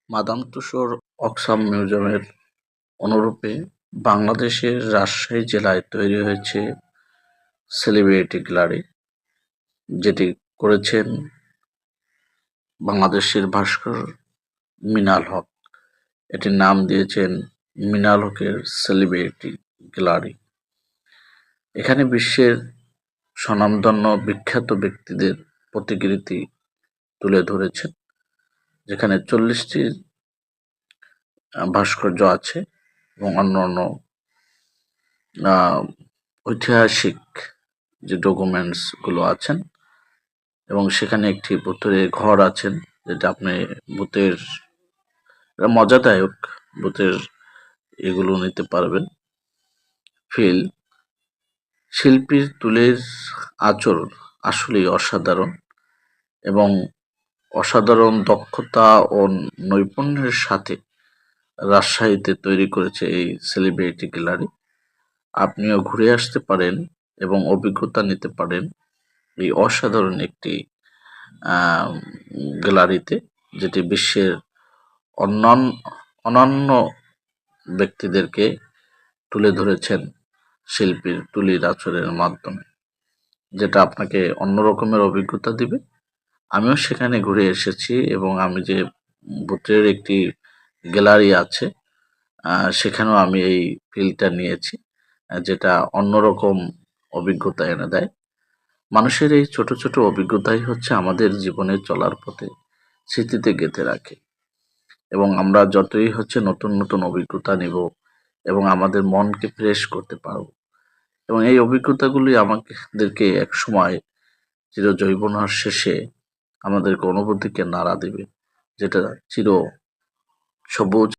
Madame তুসোর অক্সাম মিউজিয়ামের অনুরূপে বাংলাদেশের রাজশাহী জেলায় তৈরি হয়েছে সেলিব্রিটি গ্যালারি, যেটি করেছেন বাংলাদেশের ভাস্কর মিনাল হক। এটির নাম দিয়েছেন মিনাল হকের সেলিব্রিটি গ্যালারি। এখানে বিশ্বের স্বনামধন্য বিখ্যাত ব্যক্তিদের প্রতিকৃতি তুলে ধরেছেন, যেখানে 40টি ভাস্কর্য আছে এবং অন্যান্য ঐতিহাসিক যে ডকুমেন্টস গুলো আছেন, এবং সেখানে একটি ভূতের ঘর আছেন, যেটা আপনি ভূতের মজাদায়ক ভূতের এগুলো নিতে পারবেন। ফিল শিল্পীর তুলির আঁচড় আসলেই অসাধারণ, এবং অসাধারণ দক্ষতা ও নৈপুণ্যের সাথে রাজশাহীতে তৈরি করেছে এই সেলিব্রিটি গ্যালারি। আপনিও ঘুরে আসতে পারেন এবং অভিজ্ঞতা নিতে পারেন এই অসাধারণ একটি গ্যালারিতে, যেটি বিশ্বের অনন্য ব্যক্তিদেরকে তুলে ধরেছেন শিল্পীর তুলির আঁচড়ের মাধ্যমে, যেটা আপনাকে অন্য রকমের অভিজ্ঞতা দিবে। আমিও সেখানে ঘুরে এসেছি এবং আমি যে ভূতের একটি গ্যালারি আছে সেখানেও আমি এই ফিলটা নিয়েছি, যেটা অন্যরকম অভিজ্ঞতা এনে দেয়। মানুষের এই ছোট ছোট অভিজ্ঞতাই হচ্ছে আমাদের জীবনে চলার পথে স্মৃতিতে গেঁথে রাখে, এবং আমরা যতই হচ্ছে নতুন নতুন অভিজ্ঞতা নিব এবং আমাদের মনকে ফ্রেশ করতে পারবো, এবং এই অভিজ্ঞতাগুলি আমাদেরকে এক সময় চিরজৈবনার শেষে আমাদেরকে অনুভূতিকে নাড়া দেবে, যেটা চির সবুজ